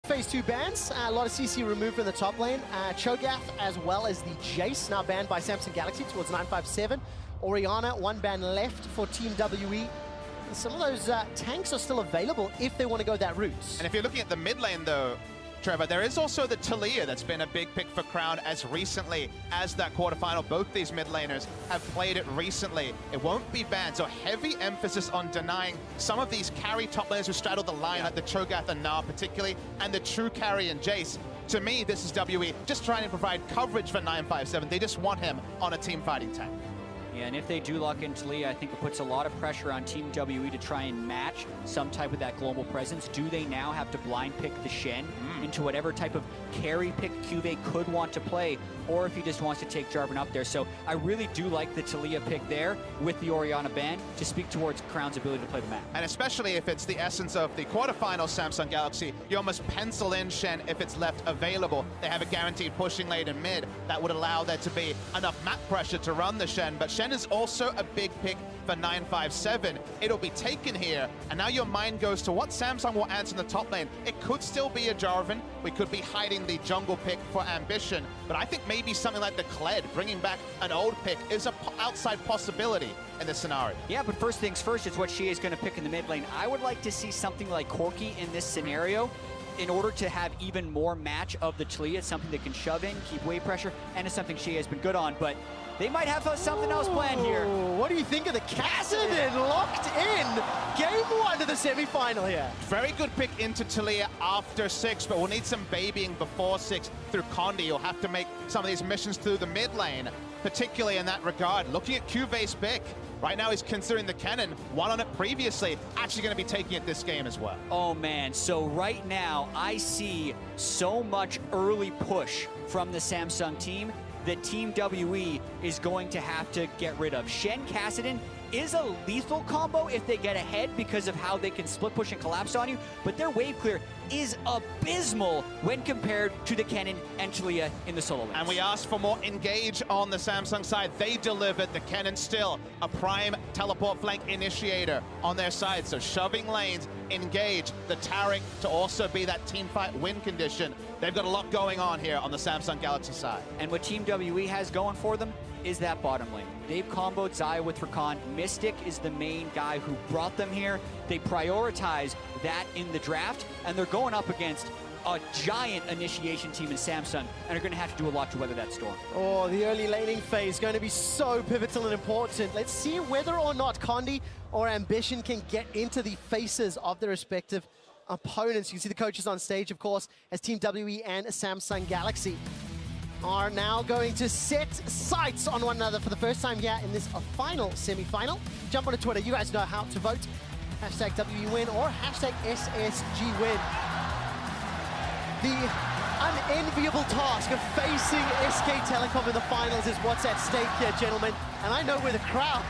Phase 2 bans, a lot of CC removed from the top lane. Cho'Gath as well as the Jace now banned by Samsung Galaxy towards 957. Orianna, one ban left for Team WE. And some of those tanks are still available if they want to go that route. And if you're looking at the mid lane though, Trevor, there is also the Taliyah that's been a big pick for Crown as recently as that quarterfinal. Both these mid laners have played it recently. It won't be banned, so heavy emphasis on denying some of these carry top laners who straddle the line, like the Cho'Gath and Na particularly, and the true carry and Jace. To me, this is WE just trying to provide coverage for 957. They just want him on a team fighting tank. Yeah, and if they do lock in Taliyah, I think it puts a lot of pressure on Team WE to try and match some type of that global presence. Do they now have to blind pick the Shen into whatever type of carry pick Cuvée could want to play, or if he just wants to take Jarvan up there? So I really do like the Taliyah pick there with the Orianna ban to speak towards Crown's ability to play the map. And especially if it's the essence of the quarterfinal Samsung Galaxy, you almost pencil in Shen if it's left available. They have a guaranteed pushing lane in mid that would allow there to be enough map pressure to run the Shen, but Shen is also a big pick for 957. It'll be taken here, and now your mind goes to what Samsung will answer in the top lane. It could still be a Jarvan. We could be hiding the jungle pick for Ambition, but I think maybe something like the Kled, bringing back an old pick, is an outside possibility in this scenario. Yeah, but first things first, it's what she is going to pick in the mid lane. I would like to see something like Corki in this scenario in order to have even more match of the Taliyah. It's something that can shove in, keep wave pressure, and it's something she has been good on, but they might have something else planned here. What do you think of the Kassadin locked in? Game 1 of the semi-final here. Very good pick into Taliyah after 6, but we'll need some babying before 6 through Condi. You'll have to make some of these missions through the mid lane, particularly in that regard. Looking at Cuvée's pick, right now he's considering the cannon, won on it previously, actually going to be taking it this game as well. Oh man, so right now I see so much early push from the Samsung team that Team WE is going to have to get rid of. Shen Kassadin is a lethal combo if they get ahead because of how they can split push and collapse on you, but their wave clear is abysmal when compared to the Kennen and Taliyah in the solo lanes. And we asked for more engage on the Samsung side. They delivered. The Kennen still a prime teleport flank initiator on their side. So shoving lanes, engage, the Taric to also be that team fight win condition. They've got a lot going on here on the Samsung Galaxy side. And what Team WE has going for them is that bottom lane. They've comboed Xayah with Rakan. Mystic is the main guy who brought them here. They prioritize that in the draft, and they're going up against a giant initiation team in Samsung, and are going to have to do a lot to weather that storm. Oh, the early laning phase is going to be so pivotal and important. Let's see whether or not Condi or Ambition can get into the faces of their respective opponents. You can see the coaches on stage, of course, as Team WE and Samsung Galaxy are now going to set sights on one another for the first time here in this final semi-final. Jump onto Twitter. You guys know how to vote. Hashtag WEWin or hashtag SSGWin. The unenviable task of facing SK Telecom in the finals is what's at stake here, gentlemen. And I know where the crowd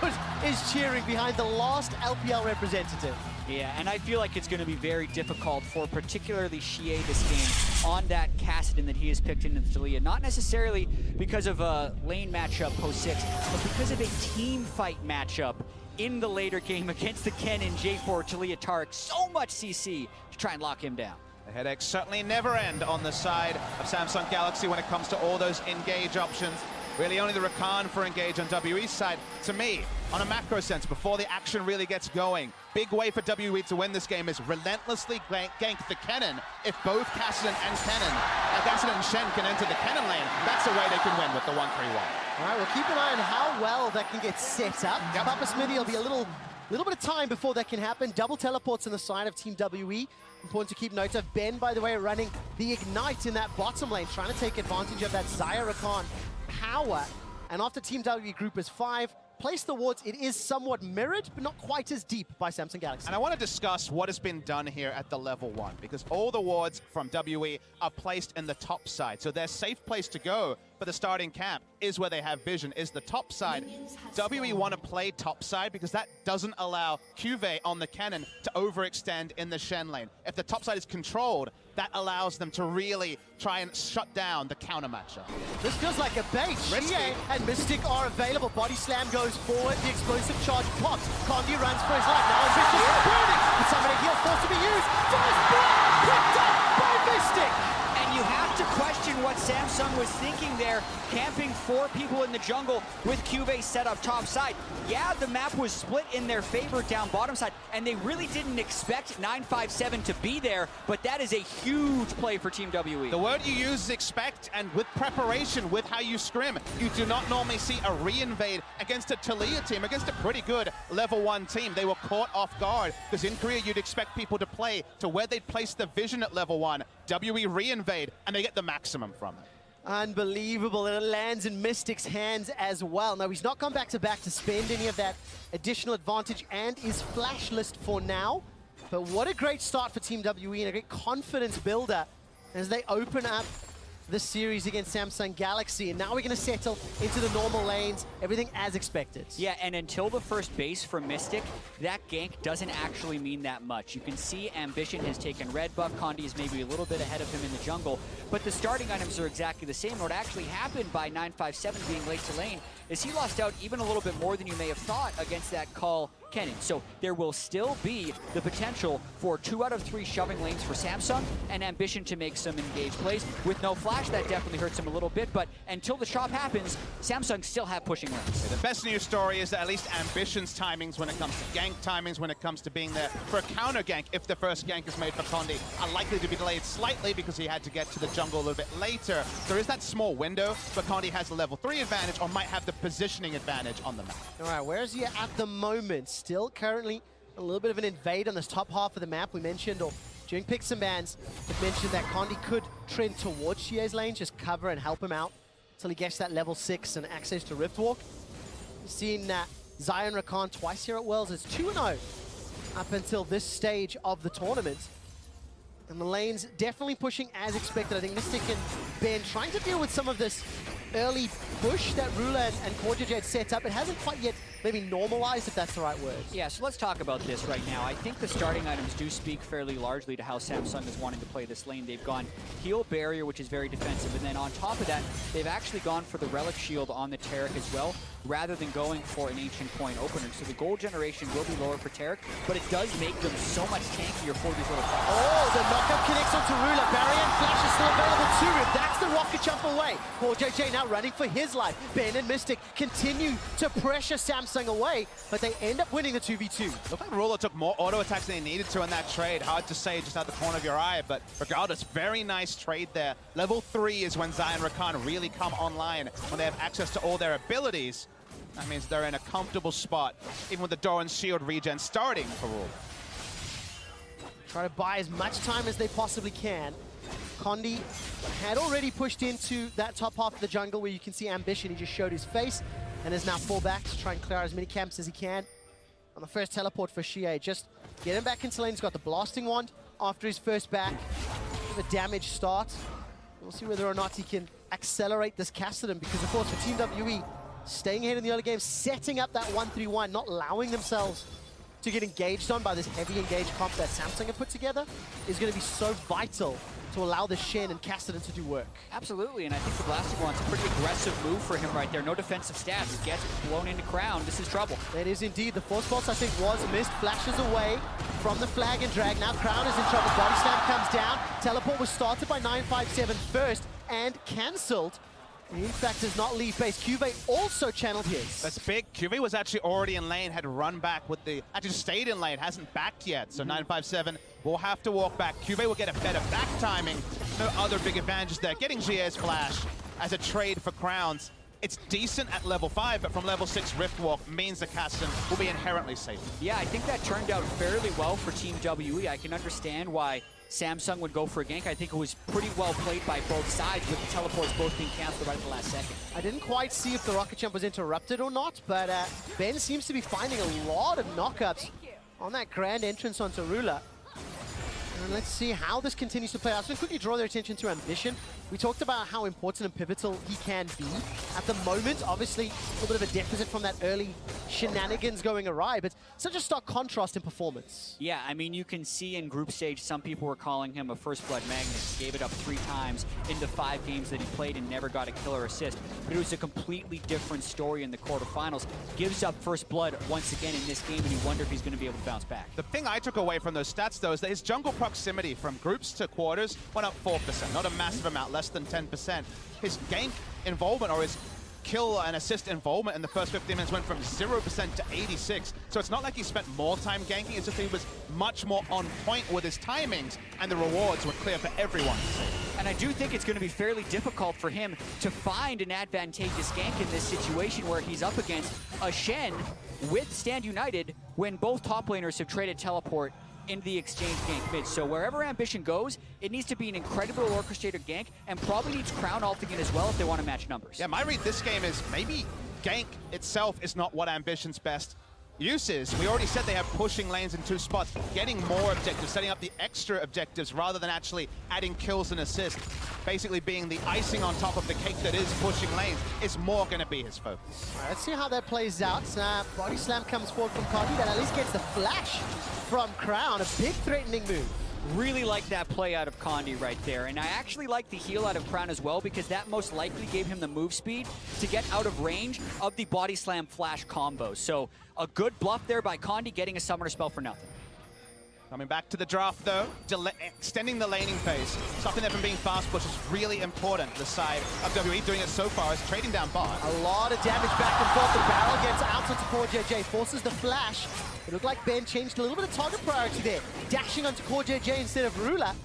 is cheering behind the last LPL representative. Yeah, and I feel like it's going to be very difficult for particularly Xie this game on that Kassadin that he has picked into the Taliyah. Not necessarily because of a lane matchup post-6, but because of a team fight matchup in the later game against the Kennen, J4, Taliyah, Taric. So much CC to try and lock him down. The headaches certainly never end on the side of Samsung Galaxy when it comes to all those engage options. Really only the Rakan for engage on WE's side. To me, on a macro sense, before the action really gets going, big way for WE to win this game is relentlessly gank the Kennen. If both Kassadin and Shen can enter the Kennen lane, that's the way they can win with the 1-3-1. All right, we'll keep an eye on how well that can get set up. Yep. Papa Smithy will be a little bit of time before that can happen. Double teleports on the side of Team WE. Important to keep note of. Ben, by the way, running the Ignite in that bottom lane, trying to take advantage of that Xayah Rakan power. And after Team WE group is 5, place the wards, it is somewhat mirrored, but not quite as deep by Samsung Galaxy. And I want to discuss what has been done here at the level 1, because all the wards from WE are placed in the top side. So their safe place to go for the starting camp is where they have vision, is the top side. WE want to play top side because that doesn't allow Cuvée on the cannon to overextend in the Shen lane. If the top side is controlled, that allows them to really try and shut down the counter matchup. This feels like a bait. Xie and Mystic are available. Body slam goes forward. The explosive charge pops. Condi runs for his life. Now Ambition is burning. But somebody heal forced to be used. First blood picked up by Mystic. what Samsung was thinking there, camping 4 people in the jungle with Cuvée set up top side. Yeah, the map was split in their favor down bottom side, and they really didn't expect 957 to be there, but that is a huge play for Team WE. The word you use is expect, and with preparation, with how you scrim. You do not normally see a re-invade against a Talia team, against a pretty good level 1 team. They were caught off guard, because in Korea you'd expect people to play to where they'd place the vision at level 1. WE re-invade, and they get the maximum from it. Unbelievable, and it lands in Mystic's hands as well. Now, he's not gone back-to-back to spend any of that additional advantage and is flashless for now. But what a great start for Team WE and a great confidence builder as they open up the series against Samsung Galaxy. And now we're going to settle into the normal lanes, everything as expected. Yeah, and until the first base from Mystic, that gank doesn't actually mean that much. You can see Ambition has taken red buff, Condi is maybe a little bit ahead of him in the jungle, but the starting items are exactly the same. What actually happened by 957 being late to lane is he lost out even a little bit more than you may have thought against that call Kennen. So there will still be the potential for 2 out of 3 shoving lanes for Samsung and Ambition to make some engaged plays. With no flash, that definitely hurts him a little bit, but until the chop happens, Samsung still have pushing lanes. The best news story is that at least Ambition's timings when it comes to gank timings, when it comes to being there for a counter gank, if the first gank is made for Condi, are likely to be delayed slightly because he had to get to the jungle a little bit later. There is that small window, but Condi has the level 3 advantage or might have the positioning advantage on the map. All right, where is he at the moment? Still currently a little bit of an invade on this top half of the map. We mentioned, or during picks and bans, it mentioned that Condi could trend towards Xie's lane, just cover and help him out until he gets that level 6 and access to Riftwalk. We've seen Zion Rakan twice here at Worlds. It's 2-0 up until this stage of the tournament. And the lane's definitely pushing as expected. I think Mystic and Ben trying to deal with some of this early push that Rula and Cordiage had set up. It hasn't quite yet maybe normalized, if that's the right word. Yeah, so let's talk about this right now. I think the starting items do speak fairly largely to how Samsung is wanting to play this lane. They've gone heal barrier, which is very defensive, and then on top of that, they've actually gone for the relic shield on the Taric as well, rather than going for an ancient coin opener. So the gold generation will be lower for Taric, but it does make them so much tankier for these little fights. Oh, the knockup connects onto Rula. Barrier and Flash is still available to him. That's the rocket jump away. Poor JJ now running for his life. Ben and Mystic continue to pressure Samsung away, but they end up winning the 2v2. Looked like Rula took more auto attacks than he needed to in that trade. Hard to say just out the corner of your eye, but regardless, very nice trade there. Level 3 is when Zion Rakan really come online, when they have access to all their abilities. That means they're in a comfortable spot, even with the Doran's shield regen starting for Rula. Try to buy as much time as they possibly can. Condi had already pushed into that top half of the jungle where you can see Ambition. He just showed his face and is now full back to try and clear out as many camps as he can. On the first teleport for Xie, just get him back into lane. He's got the blasting wand after his first back. Give a damage start. We'll see whether or not he can accelerate this Cassidy, because of course for Team WE, staying ahead in the early game, setting up that 1-3-1, not allowing themselves to get engaged on by this heavy engaged comp that Samsung have put together, is going to be so vital to allow the Shen and Cassidy to do work. Absolutely, and I think the blasting wand's a pretty aggressive move for him right there. No defensive stats. He gets blown into Crown. This is trouble. It is indeed. The force pulse, I think, was missed. Flashes away from the flag and drag. Now Crown is in trouble. Body slam comes down. Teleport was started by 957 first and cancelled. In fact, does not leave base. Cuvée also channeled his. That's big. Cuvée was actually already in lane, had run back with the... Actually stayed in lane, hasn't backed yet. So 957 will have to walk back. Cuvée will get a better back timing. No other big advantages there. Getting Xie's flash as a trade for crowns. It's decent at level 5, but from level 6 Riftwalk means the Cassidy will be inherently safe. Yeah, I think that turned out fairly well for Team WE. I can understand why Samsung would go for a gank. I think it was pretty well played by both sides, with the teleports both being canceled right at the last second. I didn't quite see if the rocket jump was interrupted or not, but Ben seems to be finding a lot of knockups on that grand entrance onto Rula. And let's see how this continues to play out. So quickly draw their attention to Ambition. We talked about how important and pivotal he can be. At the moment, obviously, a little bit of a deficit from that early shenanigans going awry, but such a stark contrast in performance. Yeah, I mean, you can see in group stage, some people were calling him a first blood magnet. Gave it up 3 times in the 5 games that he played and never got a killer assist. But it was a completely different story in the quarterfinals. Gives up first blood once again in this game, and you wonder if he's going to be able to bounce back. The thing I took away from those stats, though, is that his jungle proximity from groups to quarters went up 4%, not a massive amount, less than 10%. His gank involvement, or his kill and assist involvement in the first 15 minutes went from 0% to 86. So it's not like he spent more time ganking, it's just he was much more on point with his timings, and the rewards were clear for everyone to see. And I do think it's going to be fairly difficult for him to find an advantageous gank in this situation where he's up against a Shen with Stand United when both top laners have traded teleport into the exchange gank mid. So wherever Ambition goes, it needs to be an incredible orchestrated gank, and probably needs Crown ulting in as well if they want to match numbers. Yeah, my read this game is maybe gank itself is not what Ambition's best use is. We already said they have pushing lanes in 2 spots, getting more objectives, setting up the extra objectives rather than actually adding kills and assists. Basically being the icing on top of the cake that is pushing lanes is more going to be his focus. All right, let's see how that plays out. Body slam comes forward from Cardi, that at least gets the flash from Crown, a big threatening move. Really like that play out of Condi right there. And I actually like the heal out of Crown as well, because that most likely gave him the move speed to get out of range of the body slam flash combo. So a good bluff there by Condi, getting a summoner spell for nothing. Coming back to the draft though, extending the laning phase, stopping them from being fast push is really important. The side of WE doing it so far is trading down bot. A lot of damage back and forth. The barrel gets out onto Core JJ, forces the flash. It looked like Ben changed a little bit of target priority there, dashing onto Core JJ instead of Rula.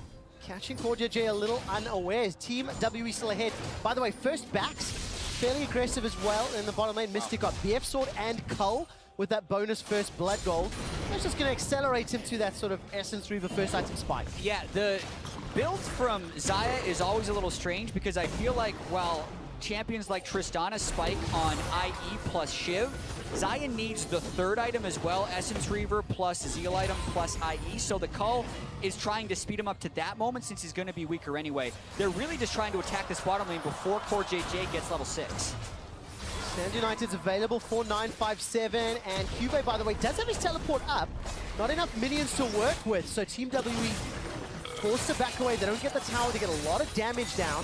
Catching Core JJ a little unawares. Team WE still ahead. By the way, first backs, fairly aggressive as well in the bottom lane. Mystic got BF Sword and Cull with that bonus first blood gold. That's just going to accelerate him to that sort of Essence Reaver first item spike. Yeah, the build from Xayah is always a little strange, because I feel like while champions like Tristana spike on IE plus Shiv, Xayah needs the third item as well, Essence Reaver plus Zeal item plus IE, so the Cull is trying to speed him up to that moment since he's going to be weaker anyway. They're really just trying to attack this bottom lane before Core JJ gets level 6. Stand United's available for 957, and Cube, by the way, does have his teleport up. Not enough minions to work with, so Team WE forced to back away. They don't get the tower, they get a lot of damage down.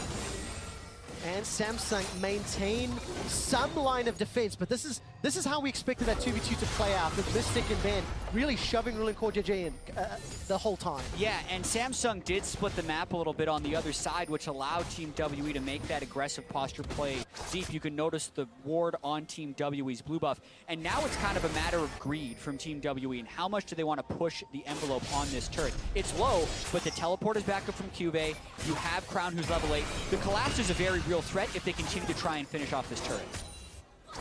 And Samsung maintain some line of defense, but this is how we expected that 2v2 to play out, with Mystic and Ben really shoving Rule and Core JJ in the whole time. Yeah, and Samsung did split the map a little bit on the other side, which allowed Team WE to make that aggressive posture play deep. You can notice the ward on Team WE's blue buff, and now it's kind of a matter of greed from Team WE, and how much do they want to push the envelope on this turret. It's low, but the teleport is back up from Cube. You have Crown, who's level 8. The collapse is a very real threat if they continue to try and finish off this turret.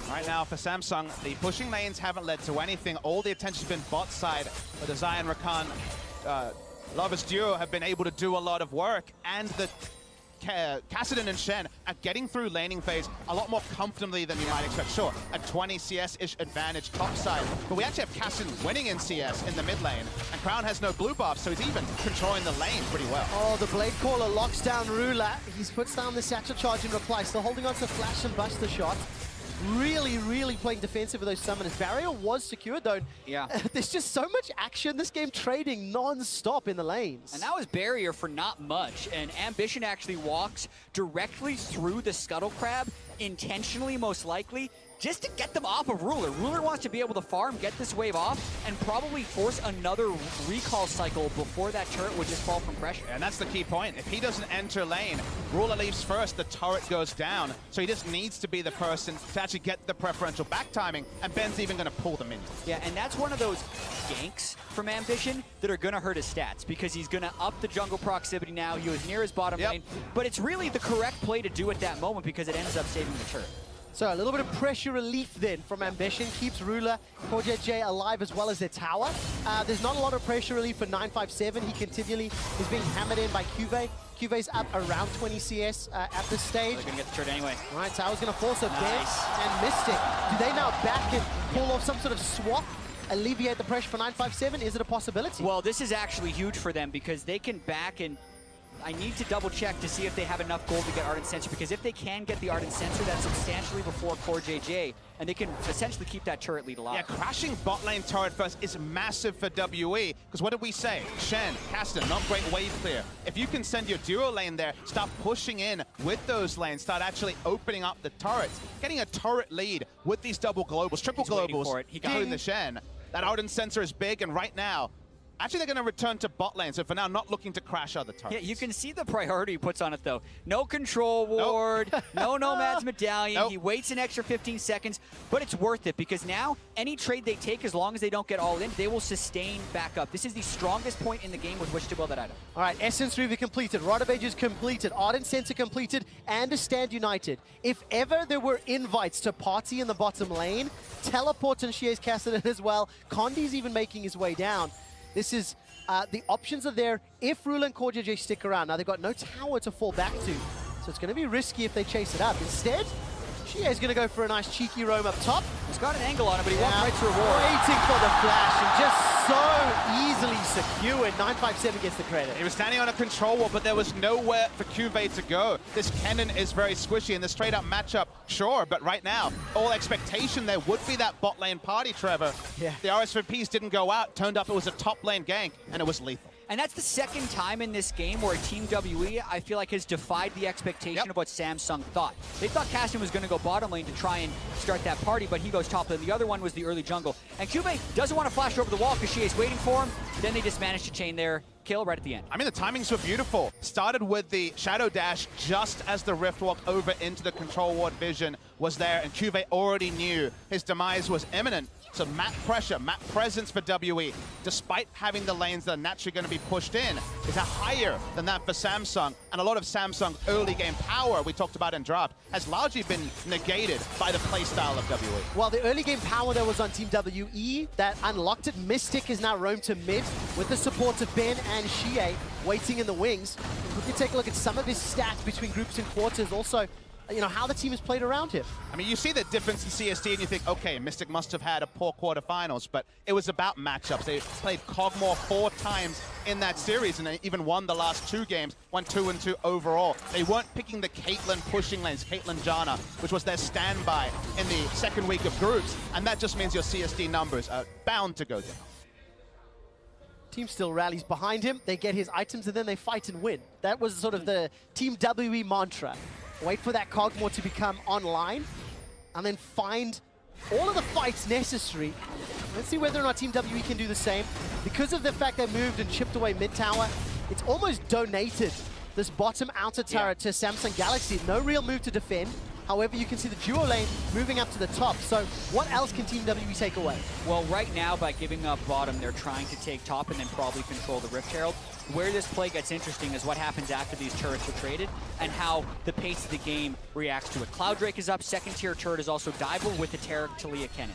Right now for Samsung, the pushing lanes haven't led to anything. All the attention's been bot side, where the Xayah and Rakan Lovers duo have been able to do a lot of work, and the Kassadin and Shen are getting through laning phase a lot more comfortably than you might expect. Sure, a 20 CS-ish advantage top side, but we actually have Kassadin winning in CS in the mid lane, and Crown has no blue buff, so he's even controlling the lane pretty well. Oh, the Blade Caller locks down Rula. He puts down the satchel charge in reply, still holding on to flash and buster shot. Really playing defensive with those summoners. Barrier was secured though. Yeah. There's just so much action this game, trading non-stop in the lanes. And that was barrier for not much, and Ambition actually walks directly through the Scuttle Crab, intentionally most likely, just to get them off of Ruler. Ruler wants to be able to farm, get this wave off, and probably force another recall cycle before that turret would just fall from pressure. And that's the key point. If he doesn't enter lane, Ruler leaves first, the turret goes down. So he just needs to be the person to actually get the preferential back timing, and Ben's even going to pull them in. Yeah, and that's one of those ganks from Ambition that are going to hurt his stats, because he's going to up the jungle proximity now. He was near his bottom lane, but it's really the correct play to do at that moment, because it ends up saving the turret. So a little bit of pressure relief then from Ambition, keeps Ruler, Core JJ alive as well as their tower. There's not a lot of pressure relief for 957. He continually is being hammered in by Cube. Cube's up around 20 CS at this stage. They're going to get the turret anyway. All right, Tower's going to force a Nice. Ben and Mystic. Do they now back and pull off some sort of swap, alleviate the pressure for 957? Is it a possibility? Well, this is actually huge for them, because they can back, and I need to double check to see if they have enough gold to get Ardent Sensor, because if they can get the Ardent Sensor, that's substantially before Core JJ, and they can essentially keep that turret lead alive. Yeah, crashing bot lane turret first is massive for WE, because what did we say? Shen, Kassadin, not great wave clear. If you can send your duo lane there, start pushing in with those lanes, start actually opening up the turrets, getting a turret lead with these double globals, triple He's waiting globals, for it. He got including it. the Shen. That Ardent Sensor is big, and right now, Actually, they're going to return to bot lane, so for now, not looking to crash other turrets. Yeah, you can see the priority he puts on it, though. No control ward, no Nomad's medallion. He waits an extra 15 seconds, but it's worth it because now any trade they take, as long as they don't get all in, they will sustain back up. This is the strongest point in the game with which to build that item. All right, Essence River completed, Rod of Ages completed, Ardent Center completed, and a Stand United. If ever there were invites to party in the bottom lane, teleport and Shie's Cassidy as well. Condi's even making his way down. This is, the options are there if Rule and CoreJJ stick around. Now they've got no tower to fall back to, so it's going to be risky if they chase it up. Instead, Shie is going to go for a nice cheeky roam up top. He's got an angle on him, but he won't right to reward. Waiting for the flash and just so easily secured. 957 gets the credit. He was standing on a control wall, but there was nowhere for Cuvée to go. This Kennen is very squishy in the straight-up matchup, sure, but right now, all expectation there would be that bot lane party, Trevor. Yeah. The RSVPs didn't go out, turned up, it was a top lane gank, and it was lethal. And that's the second time in this game where Team WE, I feel like, has defied the expectation of what Samsung thought. They thought Cassian was going to go bottom lane to try and start that party, but he goes top lane. The other one was the early jungle. And Cuvée doesn't want to flash over the wall because Shie is waiting for him. Then they just managed to chain their kill right at the end. I mean, the timings were beautiful. Started with the Shadow Dash just as the Rift walk over into the control ward vision was there, and Cuvée already knew his demise was imminent. So map pressure, map presence for WE, despite having the lanes that are naturally going to be pushed in, is higher than that for Samsung. And a lot of Samsung's early game power we talked about in draft has largely been negated by the playstyle of WE. Well, the early game power that was on Team WE that unlocked it, Mystic is now roamed to mid with the support of Ben and Shie waiting in the wings. We can take a look at some of his stats between groups and quarters. Also, you know, how the team has played around him. I mean, you see the difference in CST and you think, okay, Mystic must have had a poor quarterfinals, but it was about matchups. They played Cogmore 4 times in that series, and they even won the last 2 games, won 2-2 overall. They weren't picking the Caitlyn pushing lanes, Caitlyn Janna, which was their standby in the second week of groups, and that just means your CST numbers are bound to go down. Team still rallies behind him, they get his items, and then they fight and win. That was sort of the Team WE mantra. Wait for that Cogmore to become online, and then find all of the fights necessary. Let's see whether or not Team WE can do the same. Because of the fact they moved and chipped away mid-tower, it's almost donated this bottom outer turret to Samsung Galaxy. No real move to defend. However, you can see the duo lane moving up to the top. So what else can Team WE take away? Well, right now, by giving up bottom, they're trying to take top and then probably control the Rift Herald. Where this play gets interesting is what happens after these turrets are traded and how the pace of the game reacts to it. Cloud Drake is up, second tier turret is also Dival with the Taric Talia Kennen.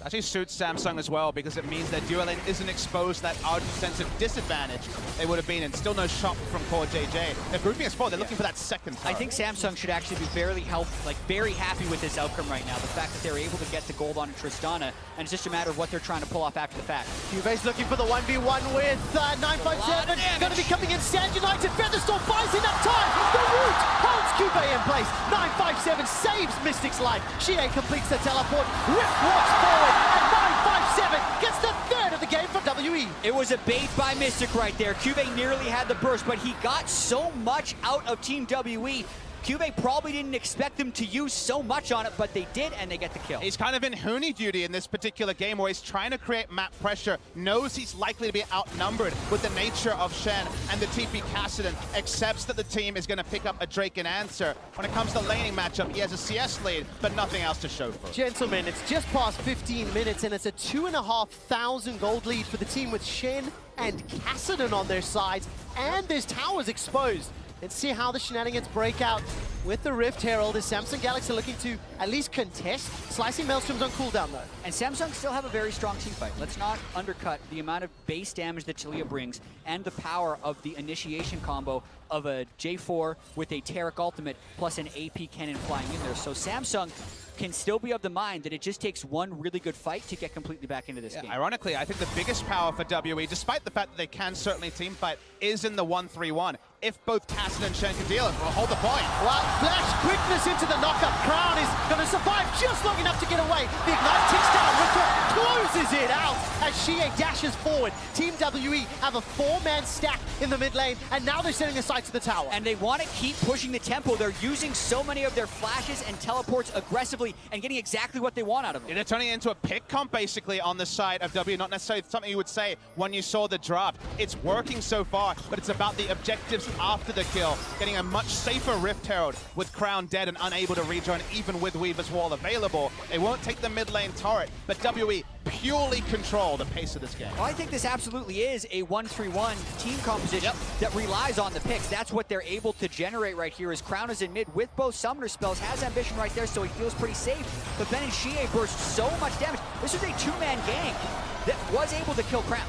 Actually suits Samsung as well because it means their duo lane isn't exposed to that ardent sense of disadvantage they would have been in. Still no shot from CoreJJ. They're grouping as 4. They're looking for that second turret. I think Samsung should actually be very happy with this outcome right now. The fact that they're able to get the gold on Tristana, and it's just a matter of what they're trying to pull off after the fact. Cuve's looking for the 1v1 with 957. Going to be coming in. Stand United. Featherstorm buys enough time. The root holds Cuve in place. 957 saves Mystic's life. Shie completes the teleport. Rift walks forward. And 957 gets the third of the game for WE. It was a bait by Mystic right there. Cuvée nearly had the burst, but he got so much out of Team WE. Cuvée probably didn't expect them to use so much on it, but they did, and they get the kill. He's kind of in Huni duty in this particular game where he's trying to create map pressure, knows he's likely to be outnumbered with the nature of Shen and the TP Cassidy, accepts that the team is going to pick up a Drake and answer. When it comes to laning matchup, he has a CS lead, but nothing else to show for it. Gentlemen, it's just past 15 minutes, and it's a 2,500 gold lead for the team with Shen and Cassidy on their sides, and there's towers exposed. Let's see how the shenanigans break out with the Rift Herald. Is Samsung Galaxy looking to at least contest? Slicing Maelstrom's on cooldown, though. And Samsung still have a very strong team fight. Let's not undercut the amount of base damage that Talia brings and the power of the initiation combo of a J4 with a Taric ultimate plus an AP cannon flying in there. So Samsung can still be of the mind that it just takes one really good fight to get completely back into this game. Ironically, I think the biggest power for WE, despite the fact that they can certainly team fight, is in the 1-3-1. if both Cassidy and Shen can deal it. We'll hold the point. Well, flash quickness into the knockup. Crown is going to survive just long enough to get away. The Ignite ticks down. Riptor closes it out as Xie dashes forward. Team WE have a 4-man stack in the mid lane, and now they're setting their sights to the tower. And they want to keep pushing the tempo. They're using so many of their flashes and teleports aggressively and getting exactly what they want out of them. They're turning it into a pick comp basically on the side of W, not necessarily something you would say when you saw the draft. It's working so far, but it's about the objectives after the kill. Getting a much safer Rift Herald with Crown dead and unable to rejoin, even with Weaver's Wall available. They won't take the mid lane turret, but WE purely control the pace of this game. Well, I think this absolutely is a 1-3-1 team composition that relies on the picks. That's what they're able to generate right here, as Crown is in mid with both summoner spells, has Ambition right there, so he feels pretty safe. But Ben and Xie burst so much damage. This is a 2-man gang that was able to kill Crown.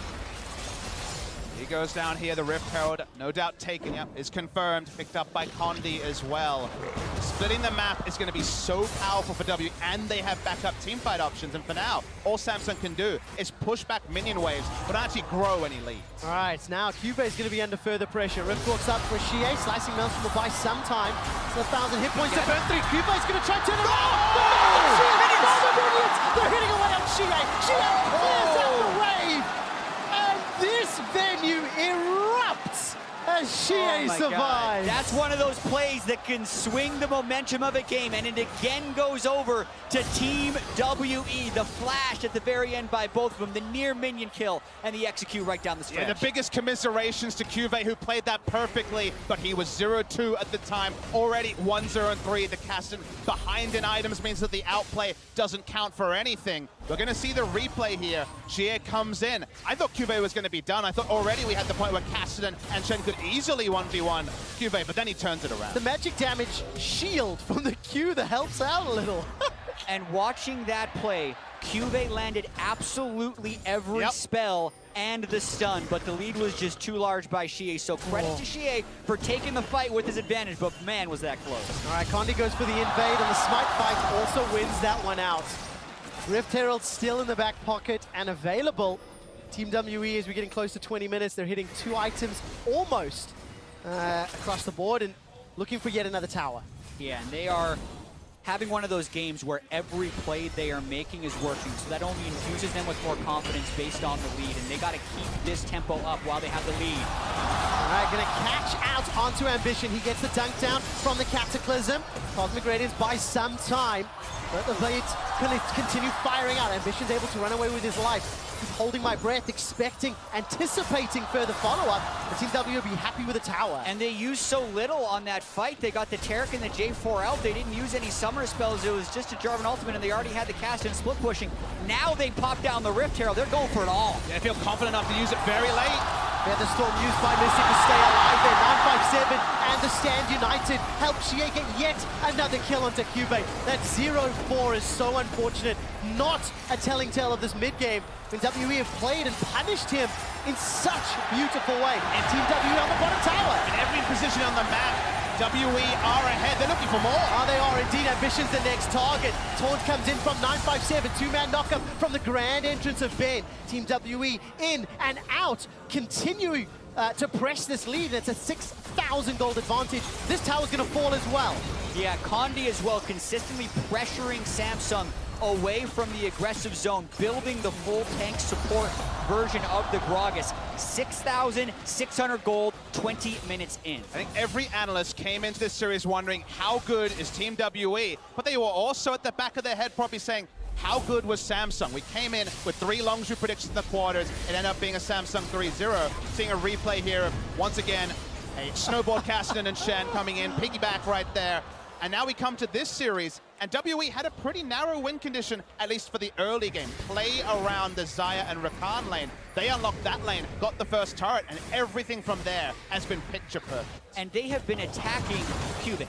He goes down here, the Rift Herald, no doubt taken, is confirmed, picked up by Condi as well. Splitting the map is going to be so powerful for W, and they have backup teamfight options, and for now, all Samsung can do is push back minion waves, but not actually grow any leads. All right, now Cube is going to be under further pressure. Rift walks up for Xie, slicing Maelstrom will buy some time. It's 1,000 hit points to burn through. Cube is going to try to turn it around. They're hitting away on Xie. Xie clears out the wave, and this venue erupts as Xie survives. That's one of those plays that can swing the momentum of a game, and it again goes over to Team WE. The flash at the very end by both of them, the near minion kill, and the execute right down the stretch. Yeah, the biggest commiserations to Cuvée, who played that perfectly, but he was 0-2 at the time, already 1-0-3. The Cassidy behind in items means that the outplay doesn't count for anything. We're going to see the replay here. Xie comes in. I thought Cuvée was going to be done. I thought already we had the point where Cassidy and Shen could easily 1v1 Cuvée, but then he turns it around. The magic damage shield from the Q that helps out a little. And watching that play, Cuvée landed absolutely every spell and the stun, but the lead was just too large by Xie. So credit to Xie for taking the fight with his advantage, but man, was that close. All right, Condi goes for the invade, and the smite fight also wins that one out. Rift Herald still in the back pocket and available. Team WE, as we're getting close to 20 minutes, they're hitting 2 items almost across the board and looking for yet another tower. Yeah, and they are having one of those games where every play they are making is working, so that only infuses them with more confidence based on the lead, and they got to keep this tempo up while they have the lead. All right, gonna catch out onto Ambition. He gets the dunk down from the Cataclysm. Cosmic Radiance buys some time, but the blades gonna continue firing out. Ambition's able to run away with his life. He's holding my breath, expecting, anticipating further follow-up. The Team W will be happy with the tower. And they used so little on that fight. They got the Taric and the J4 out. They didn't use any summoner spells. It was just a Jarvan ultimate, and they already had the cast and split pushing. Now they pop down the Rift Herald. They're going for it all. Yeah, they feel confident enough to use it very late. Yeah, the storm used by Mystic to stay alive there. 957 and the Stand United help Xie get yet another kill onto Cuvée. That 0-4 is so unfortunate. Not a telling tale of this mid-game when WE have played and punished him in such a beautiful way. And Team WE on the bottom tower. In every position on the map, WE are ahead. They're looking for more. Oh, they are indeed. Ambition's the next target. Taunt comes in from 957. 2-man knockup from the grand entrance of Ben. Team WE in and out, continuing to press this lead. It's a 6,000 gold advantage. This tower's going to fall as well. Yeah, Condi as well, consistently pressuring Samsung away from the aggressive zone, building the full tank support version of the Gragas. 6,600 gold, 20 minutes in. I think every analyst came into this series wondering how good is Team WE, but they were also at the back of their head probably saying, how good was Samsung? We came in with 3 long-shoot predictions in the quarters. It ended up being a Samsung 3-0. Seeing a replay here of, once again, a snowboard Cassidy and Shen coming in, piggyback right there. And now we come to this series, and WE had a pretty narrow win condition, at least for the early game. Play around the Xayah and Rakan lane. They unlocked that lane, got the first turret, and everything from there has been picture perfect. And they have been attacking Cuvée,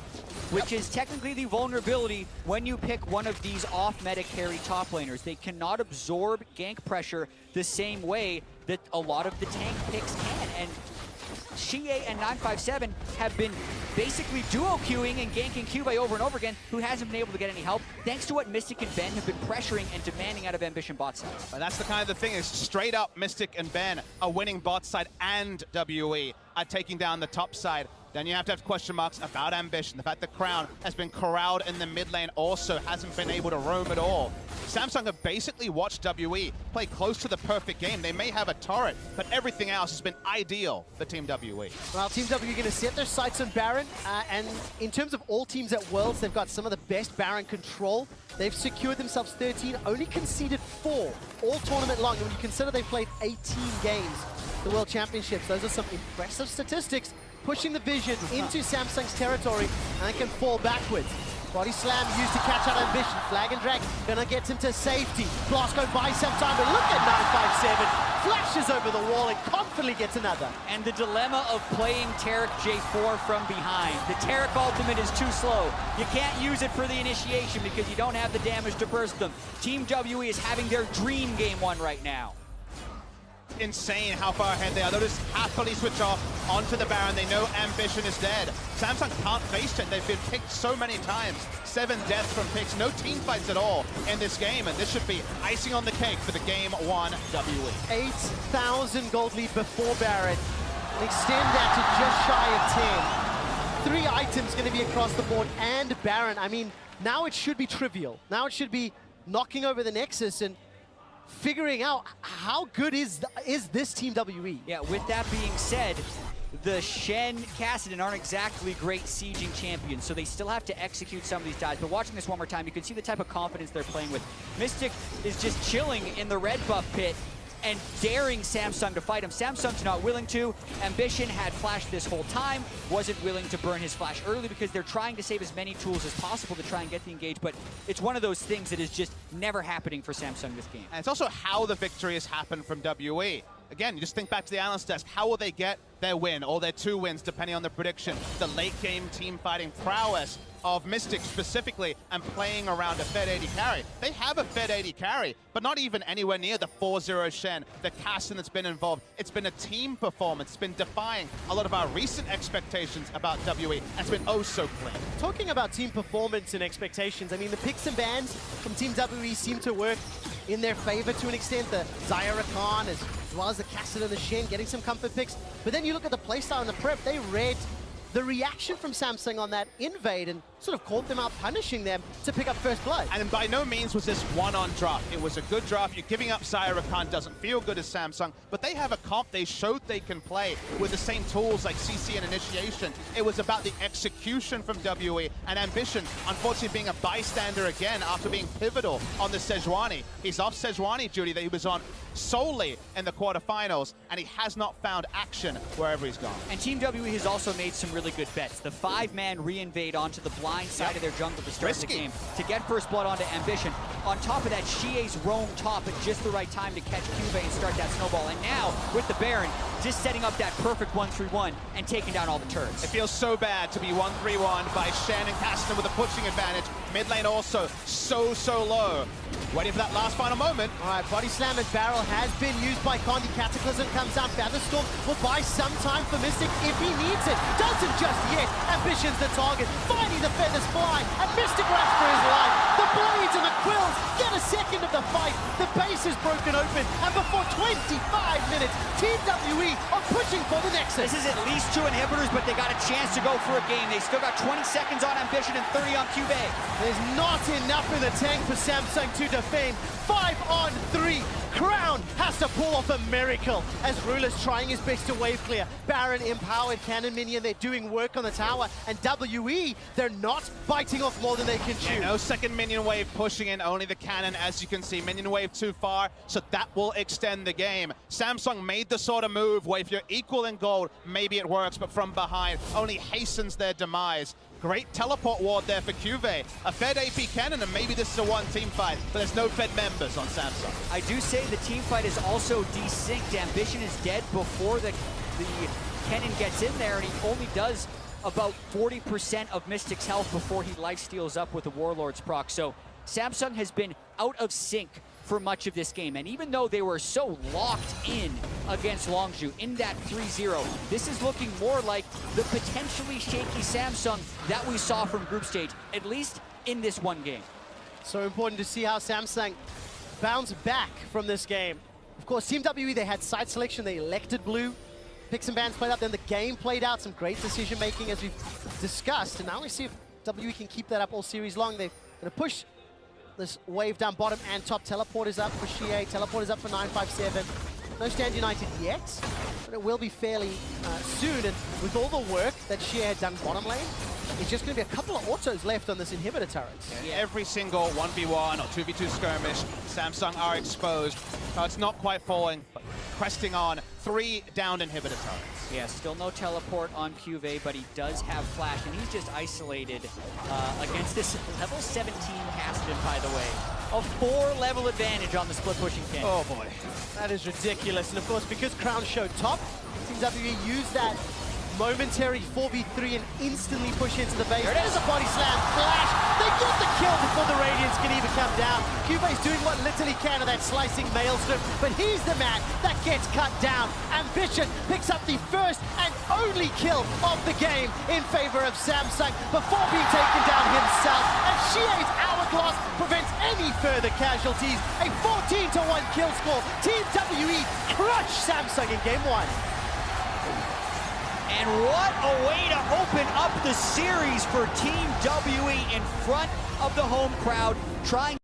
which is technically the vulnerability when you pick one of these off-meta carry top laners. They cannot absorb gank pressure the same way that a lot of the tank picks can. And Xie and 957 have been basically duo queuing and ganking Cuvée over and over again, who hasn't been able to get any help, thanks to what Mystic and Ben have been pressuring and demanding out of Ambition bot side. And that's the kind of the thing is straight up Mystic and Ben are winning bot side and WE. at taking down the top side. Then you have to have question marks about Ambition. The fact that Crown has been corralled in the mid lane also hasn't been able to roam at all. Samsung have basically watched WE play close to the perfect game. They may have a turret, but everything else has been ideal for Team WE. Well, Team WE going to set their sights on Baron, and in terms of all teams at Worlds, they've got some of the best Baron control. They've secured themselves 13, only conceded 4 all tournament long. And when you consider they've played 18 games, the World Championships, those are some impressive statistics, pushing the Vision into Samsung's territory, and they can fall backwards. Body slam used to catch out Ambition. Flag and drag gonna get him to safety. Blasco buys some time, but look at 957. Flashes over the wall and confidently gets another. And the dilemma of playing Taric J4 from behind. The Taric ultimate is too slow. You can't use it for the initiation because you don't have the damage to burst them. Team WE is having their dream game 1 right now. Insane how far ahead they are. They'll just happily switch off onto the Baron. They know Ambition is dead. Samsung can't face it. They've been picked so many times. 7 deaths from picks. No team fights at all in this game, and this should be icing on the cake for the game 1 WE. 8,000 gold lead before Baron. And extend that to just shy of 10. 3 items going to be across the board, and Baron. I mean, now it should be trivial. Now it should be knocking over the Nexus and figuring out how good is this Team WE. Yeah, with that being said, the Shen Cassidy aren't exactly great sieging champions, so they still have to execute some of these dives. But watching this one more time, you can see the type of confidence they're playing with. Mystic is just chilling in the red buff pit and daring Samsung to fight him. Samsung's not willing to. Ambition had flash this whole time, wasn't willing to burn his flash early because they're trying to save as many tools as possible to try and get the engage, but it's one of those things that is just never happening for Samsung this game. And it's also how the victory has happened from WE. Again, you just think back to the analyst desk. How will they get their win or their 2 wins, depending on the prediction? The late game team fighting prowess of Mystic specifically and playing around a Fed 80 carry. They have a Fed 80 carry, but not even anywhere near the 4-0 Shen, the Cassin that's been involved. It's been a team performance. It's been defying a lot of our recent expectations about WE, and it's been oh so clean. Talking about team performance and expectations, I mean, the picks and bans from Team WE seem to work in their favor to an extent. The Zyra Khan as well as the Cassin and the Shen getting some comfort picks. But then you look at the playstyle and the prep, they read the reaction from Samsung on that invade and sort of called them out, punishing them to pick up first blood. And by no means was this one-on draft. It was a good draft. You're giving up Zyra Khan doesn't feel good as Samsung, but they have a comp they showed they can play with the same tools like CC and Initiation. It was about the execution from WE, and Ambition, unfortunately being a bystander again after being pivotal on the Sejuani. He's off Sejuani duty that he was on solely in the quarterfinals, and he has not found action wherever he's gone. And Team WE has also made some really good bets. The 5-man re-invade onto the blind side of their jungle to start the game to get first blood onto Ambition. On top of that, Xie's roam top at just the right time to catch Cube and start that snowball. And now, with the Baron, just setting up that perfect 1-3-1 and taking down all the turrets. It feels so bad to be 1-3-1 by Shen and Caston with a pushing advantage. Mid lane also so low. Waiting for that last final moment. All right, body slam and barrel has been used by Condi. Cataclysm comes out. Featherstorm will buy some time for Mystic if he needs it. Doesn't just yet. Ambition's the target. Finding the feathers fly, and Mystic runs for his life. The blades and the quills get a second of the fight. The base is broken open, and before 25 minutes, Team WE are pushing for the Nexus. This is at least 2 inhibitors, but they got a chance to go for a game. They still got 20 seconds on Ambition and 30 on Cube. There's not enough in the tank for Samsung to defend. 5-on-3. Crown has to pull off a miracle as Ruler's trying his best to wave clear. Baron empowered cannon minion. They're doing work on the tower. And WE, they're not biting off more than they can chew. Yeah, no second minion wave pushing in, only the cannon, as you can see. Minion wave too far, so that will extend the game. Samsung made the sort of move where if you're equal in gold, maybe it works, but from behind only hastens their demise. Great teleport ward there for Cuvée. A Fed AP cannon, and maybe this is a one-team fight, but there's no Fed members on Samsung. I do say the team fight is also desynced. Ambition is dead before the cannon gets in there, and he only does about 40% of Mystic's health before he lifesteals up with the Warlord's proc. So Samsung has been out of sync for much of this game. And even though they were so locked in against Longzhu in that 3-0, this is looking more like the potentially shaky Samsung that we saw from group stage, at least in this one game. So important to see how Samsung bounce back from this game. Of course, Team WE, they had side selection. They elected blue picks and bans played out, then the game played out, some great decision making as we've discussed, and now we see if WE can keep that up all series long. They're going to push this wave down bottom and top. Teleport is up for Shie, teleport is up for 957. No Stand United yet, but it will be fairly soon, and with all the work that Shie had done bottom lane, it's just going to be a couple of autos left on this inhibitor turret. Yeah. Every single 1v1 or 2v2 skirmish, Samsung are exposed. It's not quite falling, but cresting on 3 downed inhibitor turrets. Yeah, still no teleport on Cuvée, but he does have flash, and he's just isolated against this level 17 Kassadin, by the way. A 4-level advantage on the split pushing pin. Oh boy, that is ridiculous. And of course, because Crown showed top, Team WE used that momentary 4v3 and instantly push into the base. There's a body slam, flash. They get the kill before the Radiance can even come down. Cube's doing what little he can of that slicing maelstrom, but he's the man that gets cut down. Ambition picks up the first and only kill of the game in favor of Samsung before being taken down himself. And Shie's hourglass prevents any further casualties. A 14-1 kill score. Team WE crushed Samsung in game 1. And what a way to open up the series for Team WE in front of the home crowd, trying